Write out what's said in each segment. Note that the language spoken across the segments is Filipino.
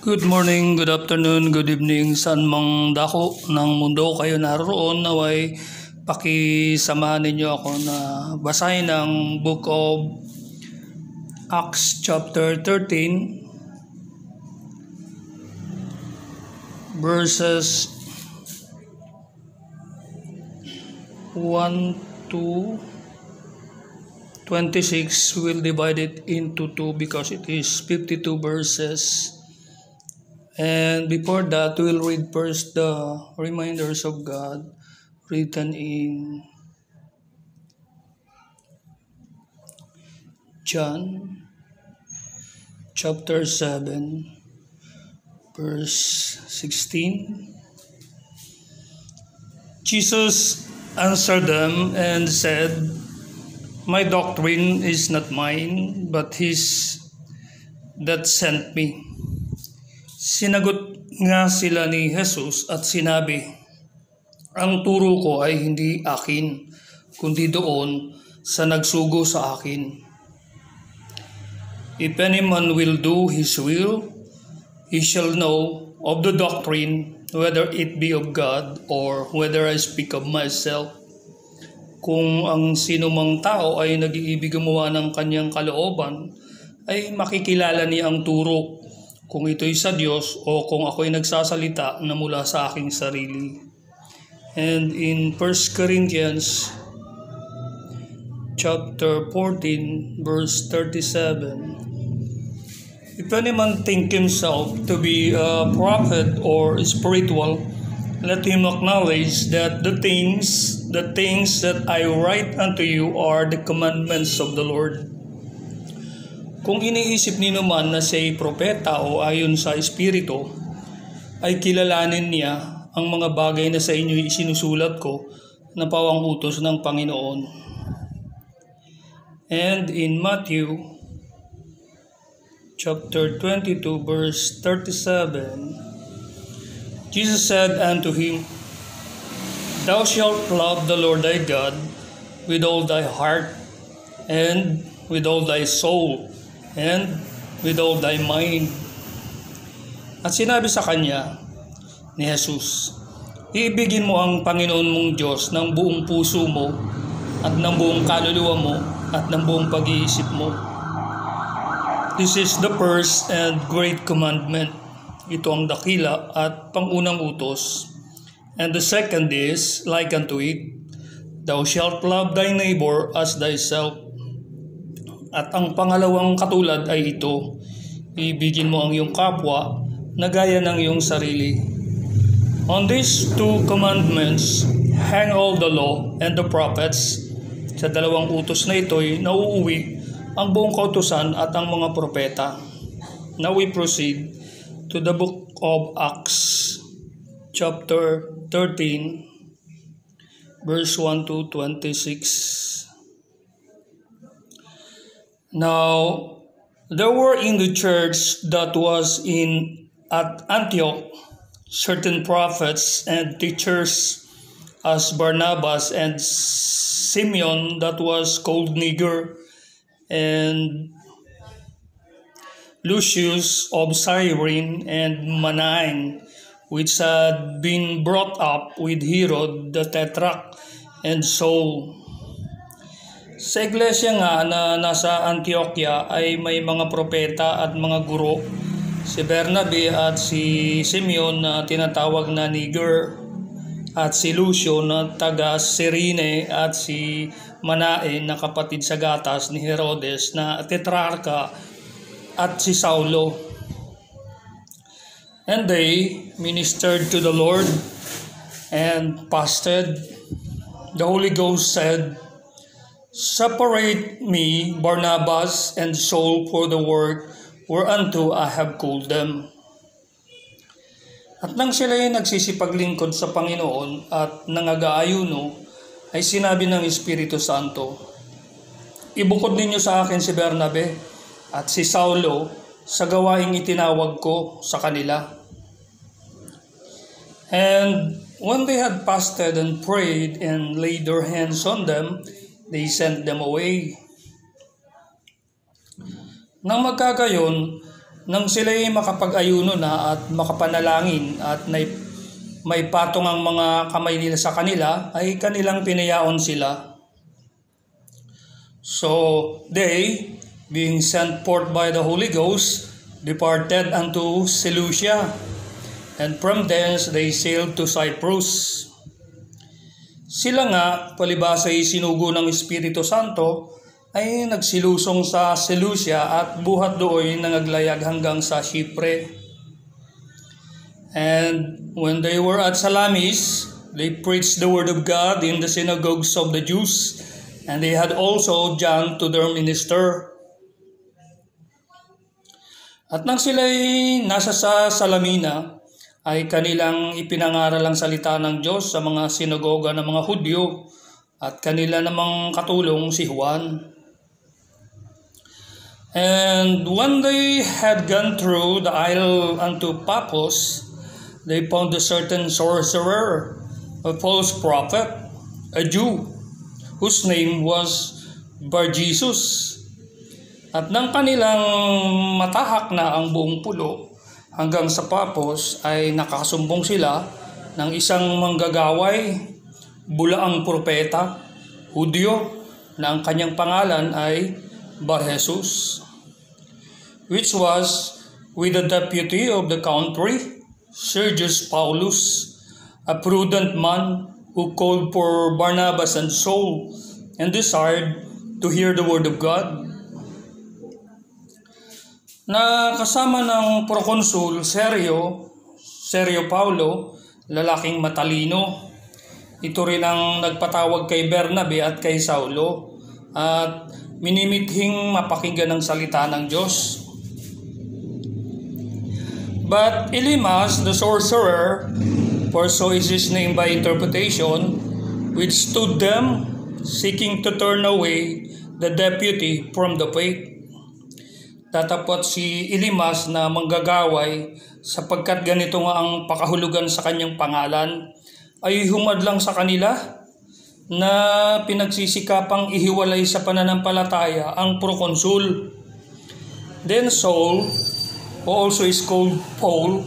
Good morning, good afternoon, good evening, saan mang dako ng mundo kayo naroon, naway pakisamahan ninyo ako na basahin ang Book of Acts chapter 13 verses 1 to 26. We'll divide it into two because it is 52 verses. And before that, we'll read first the reminders of God written in John chapter 7 verse 16. Jesus answered them and said, "My doctrine is not mine, but his that sent me." Sinagot nga sila ni Jesus at sinabi, "Ang turo ko ay hindi akin, kundi doon sa nagsugo sa akin. If any man will do his will, he shall know of the doctrine, whether it be of God or whether I speak of myself. Kung ang sino mang tao ay nag-iibig gumawa ng kanyang kalooban, ay makikilala niya ang turo, kung ito'y sa Diyos o kung ako'y nagsasalita na mula sa aking sarili." And in 1 Corinthians chapter 14 verse 37, "If any man think himself to be a prophet or spiritual, let him acknowledge that the things that I write unto you are the commandments of the Lord. Kung iniisip ninyo man na siya'y propeta o ayon sa Espiritu, ay kilalanin niya ang mga bagay na sa inyo isinusulat ko na pawang utos ng Panginoon." And in Matthew chapter 22 verse 37, Jesus said unto him, "Thou shalt love the Lord thy God with all thy heart, and with all thy soul, and with all thy mind." At sinabi sa kanya ni Jesus, "Iibigin mo ang Panginoon mong Diyos ng buong puso mo, at ng buong kaluluwa mo, at ng buong pag-iisip mo. This is the first and great commandment. Ito ang dakila at pangunang utos. And the second is like unto it, Thou shalt love thy neighbor as thyself. At ang pangalawang katulad ay ito, ibigin mo ang iyong kapwa na gaya ng iyong sarili. On these two commandments hang all the law and the prophets." Sa dalawang utos na ito'y nauuwi ang buong kautusan at ang mga propeta. Now we proceed to the book of Acts chapter 13 verse 1 to 26. Now, there were in the church that was at Antioch certain prophets and teachers, as Barnabas and Simeon that was called Niger, and Lucius of Cyrene, and Manaen, which had been brought up with Herod the Tetrarch, and Saul. Sa iglesia nga na nasa Antioquia ay may mga propeta at mga guro, si Bernabe at si Simeon na tinatawag na Niger, at si Lucio na taga Cyrene, at si Manaen na kapatid sa gatas ni Herodes na tetrarka, at si Saulo. And they ministered to the Lord and fasted. The Holy Ghost said, "Separate me, Barnabas and Saul, for the work whereunto I have called them." At nang sila'y nagsisipaglingkod sa Panginoon at nangag-aayuno, ay sinabi ng Espiritu Santo, "Ibukod ninyo sa akin si Bernabe at si Saulo sa gawaing itinawag ko sa kanila." And when they had fasted and prayed and laid their hands on them, they sent them away. Nang magkagayon, nang sila'y makapag-ayuno na at makapanalangin at may patong ang mga kamay nila sa kanila, ay kanilang pinayaon sila. So they, being sent forth by the Holy Ghost, departed unto Seleucia, and from thence they sailed to Cyprus. Sila nga, palibhas ay sinugo ng Espiritu Santo, ay nagsilusong sa Seleucia at buhat doon nangaglayag hanggang sa Chipre. And when they were at Salamis, they preached the word of God in the synagogues of the Jews, and they had also John to their minister. At nang sila'y nasa sa Salamina, ay kanilang ipinangaral ang salita ng Diyos sa mga sinagoga ng mga Hudyo, at kanila namang katulong si Juan. And when they had gone through the isle unto Paphos, they found a certain sorcerer, a false prophet, a Jew, whose name was Bar-Jesus. At nang kanilang matahak na ang buong pulo hanggang sa Paphos, ay nakasumbong sila ng isang manggagaway, bulaang propeta, Hudyo, na ang kanyang pangalan ay Bar-Jesus, which was with the deputy of the country, Sergius Paulus, a prudent man who called for Barnabas and Saul, and desired to hear the word of God. Na kasama ng proconsul Sergio Paulo, lalaking matalino. Ito rin ang nagpatawag kay Bernabe at kay Saulo, at minimithing mapakinggan ng salita ng Diyos. But Elymas, the sorcerer, for so is his name by interpretation, withstood them, seeking to turn away the deputy from the faith. Tatapot si Elymas na manggagaway, sapagkat ganito nga ang pakahulugan sa kanyang pangalan, ay humadlang sa kanila na pinagsisikapang ihiwalay sa pananampalataya ang proconsul. Then Saul, who also is called Paul,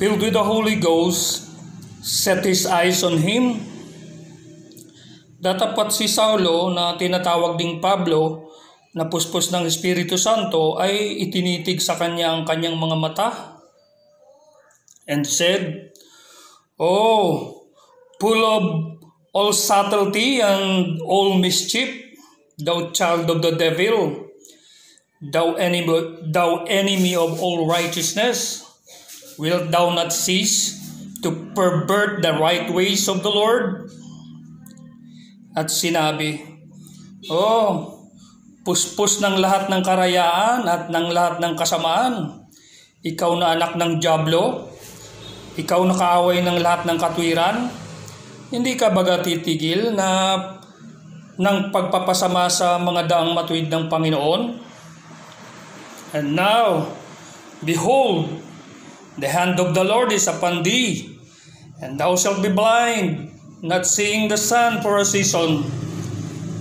filled with the Holy Ghost, set his eyes on him. Datapat si Saulo, na tinatawag ding Pablo, na puspos ng Espiritu Santo, ay itinitig sa kanya ang kanyang mga mata, and said, "Oh, full of all subtlety and all mischief, thou child of the devil, thou enemy of all righteousness, wilt thou not cease to pervert the right ways of the Lord?" At sinabi, "Oh, puspos ng lahat ng karayaan at ng lahat ng kasamaan, ikaw na anak ng dyablo, ikaw na kaaway ng lahat ng katwiran, hindi ka baga titigil na ng pagpapasama sa mga daang matuwid ng Panginoon? And now, behold, the hand of the Lord is upon thee, and thou shalt be blind, not seeing the sun for a season."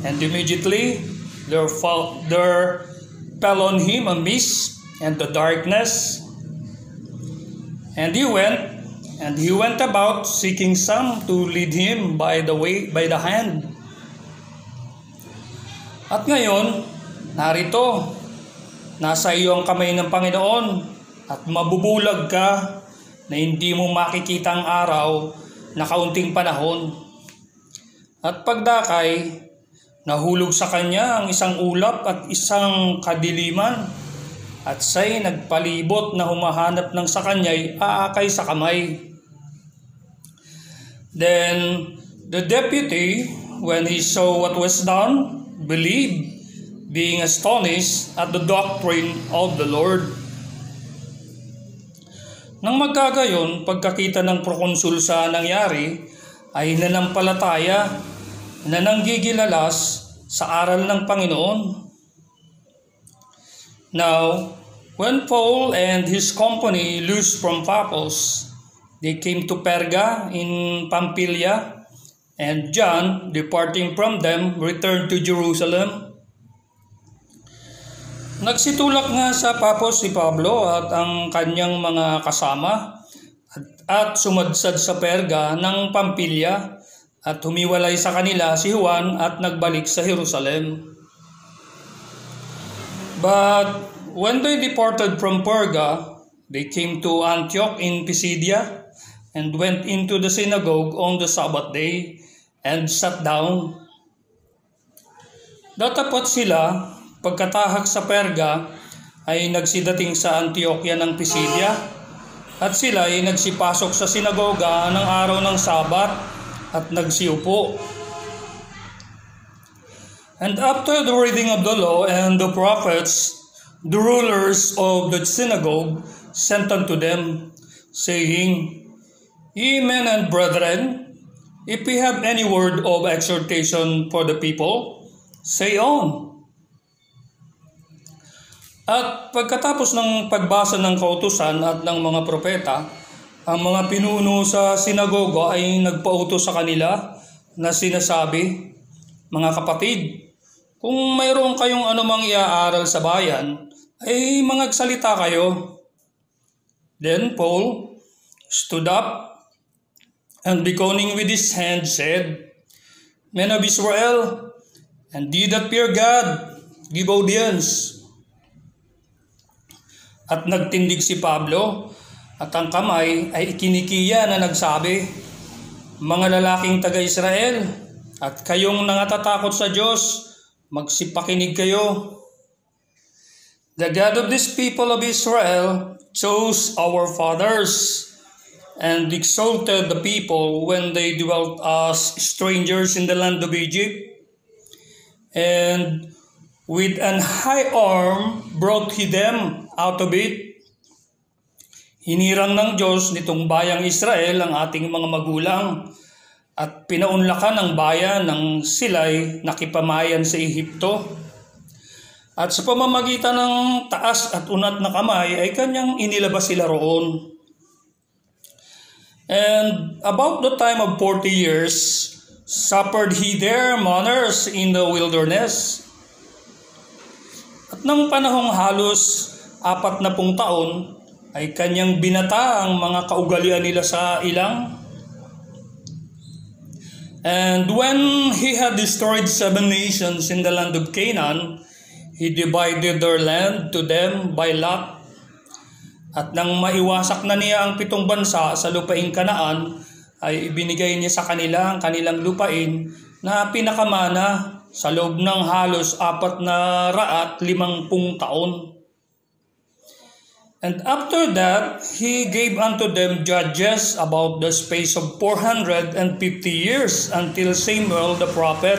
And immediately there fell on him a mist and the darkness. And he went about seeking some to lead him by the hand. At ngayon, narito, nasa iyo ang kamay ng Panginoon, at mabubulag ka na hindi mo makikita ang araw na kaunting panahon. At pagdakay, nahulog sa kanya ang isang ulap at isang kadiliman, at siya'y nagpalibot na humahanap ng sa kanya'y aakay sa kamay. Then the deputy, when he saw what was done, believed, being astonished at the doctrine of the Lord. Nang magkagayon, pagkakita ng prokonsul sa nangyari, ay nanampalataya na nanggigilalas sa aral ng Panginoon. Now, when Paul and his company loosed from Paphos, they came to Perga in Pamphylia, and John, departing from them, returned to Jerusalem. Nagsitulak nga sa Papos si Pablo at ang kanyang mga kasama at sumadsad sa Perga ng Pampilya at humiwalay sa kanila si Juan at nagbalik sa Jerusalem. But when they departed from Perga, they came to Antioch in Pisidia and went into the synagogue on the Sabbath day and sat down. Datapot sila, pagkatahak sa Perga, ay nagsidating sa Antioquia ng Pisidia at sila ay nagsipasok sa sinagoga ng araw ng Sabat at nagsiupo. And after the reading of the law and the prophets, the rulers of the synagogue sent unto them, saying, Ye men and brethren, if we have any word of exhortation for the people, say on. At pagkatapos ng pagbasa ng kautusan at ng mga propeta, ang mga pinuno sa sinagoga ay nagpautos sa kanila na sinasabi, Mga kapatid, kung mayroon kayong anumang iaaral sa bayan, ay magsalita kayo. Then Paul stood up and beckoning with his hand said, Men of Israel, and ye that fear God, give audience. At nagtindig si Pablo at ang kamay ay ikinikiya na nagsabi, Mga lalaking taga-Israel, at kayong nangatatakot sa Diyos, magsipakinig kayo. The God of this people of Israel chose our fathers and exalted the people when they dwelt as strangers in the land of Egypt, and with an high arm brought he them out of it. Hinirang ng Diyos nitong bayang Israel ang ating mga magulang at pinaunlakan ang bayan ng sila'y nakipamayan sa Ehipto. At sa pamamagitan ng taas at unat na kamay ay kanyang inilabas sila roon. And about the time of 40 years, suffered he there manners in the wilderness. At nang panahong halos 40 taon, ay kanyang binata ang mga kaugalian nila sa ilang. And when he had destroyed 7 nations in the land of Canaan, he divided their land to them by lot. At nang maiwasak na niya ang 7 bansa sa lupaing Kanaan, ay ibinigay niya sa kanila ang kanilang lupain na pinakamana sa loob ng halos 450 taon. And after that, he gave unto them judges about the space of 450 years until Samuel the prophet.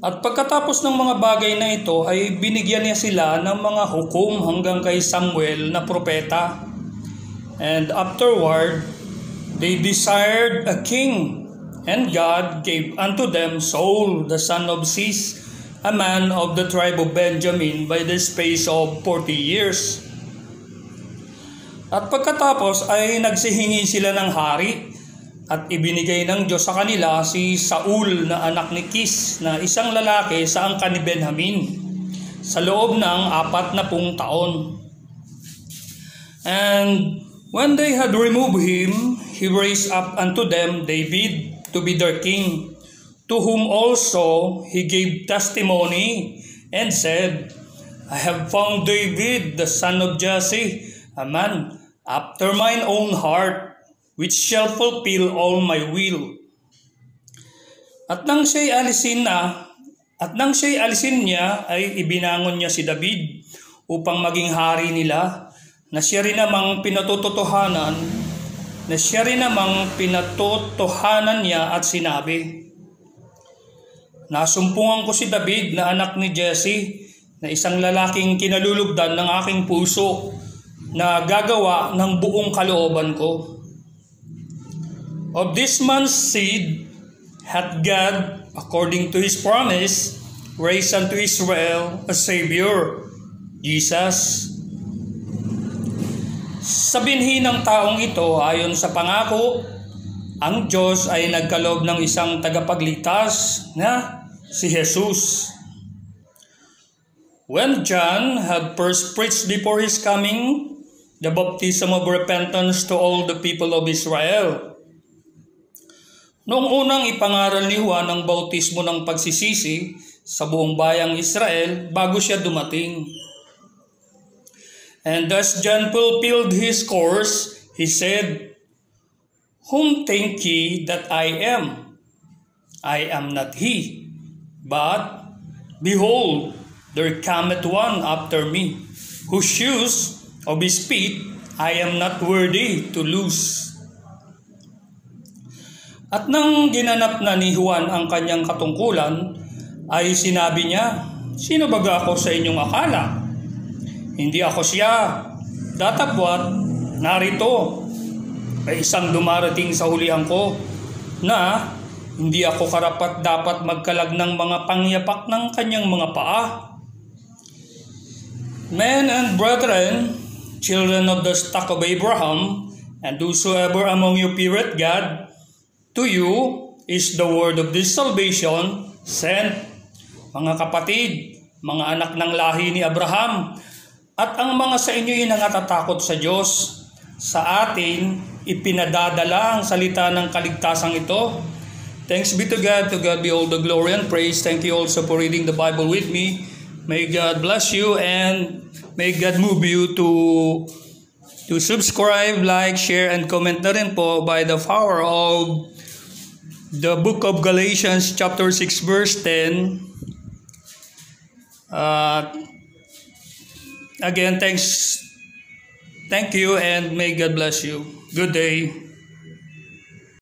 At pagkatapos ng mga bagay na ito ay binigyan niya sila ng mga hukom hanggang kay Samuel na propeta. And afterward, they desired a king, and God gave unto them Saul the son of Cis, a man of the tribe of Benjamin, by the space of 40 years. At pagkatapos ay nagsihingi sila ng hari, at ibinigay ng Diyos sa kanila si Saul na anak ni Kis, na isang lalaki sa angkan ni Benjamin, sa loob ng 40 taon. And when they had removed him, he raised up unto them David to be their king, to whom also he gave testimony and said, I have found David the son of Jesse, a man after mine own heart, which shall fulfill all my will. At nang siya'y alisin niya, ay ibinangon niya si David upang maging hari nila, na siya rin namang pinatotohanan niya at sinabi, Nasumpungan ko si David na anak ni Jesse, na isang lalaking kinalulugdan ng aking puso, na gagawa ng buong kalooban ko. Of this man's seed hath God, according to his promise, raised unto Israel a Savior, Jesus. Sa binhi ng taong ito, ayon sa pangako, ang Diyos ay nagkaloob ng isang tagapagligtas na si Jesus. When John had first preached before his coming, the baptism of repentance to all the people of Israel. Noong unang ipangaral ni Juan ang bautismo ng pagsisisi sa buong bayang Israel bago siya dumating. And as John fulfilled his course, he said, "Whom think ye that I am? I am not he. But, behold, there cometh one after me, whose shoes of his feet I am not worthy to loose." At nang ginanap na ni Juan ang kanyang katungkulan, ay sinabi niya, "Sino baga ako sa inyong akala? Hindi ako siya. Datapwat, narito, ay isang dumarating sa hulihan ko na hindi ako karapat dapat magkalag ng mga pangyapak ng kanyang mga paa. Men and brethren, children of the stock of Abraham, and whosoever among you feareth God, to you is the word of this salvation sent." Mga kapatid, mga anak ng lahi ni Abraham, at ang mga sa inyo ay nangatatakot sa Diyos, sa atin ipinadadala ang salita ng kaligtasang ito. Thanks be to God be all the glory and praise. Thank you also for reading the Bible with me. May God bless you and may God move you to subscribe, like, share, and comment na rin po by the power of the book of Galatians chapter 6 verse 10. Again, thank you and may God bless you. Good day.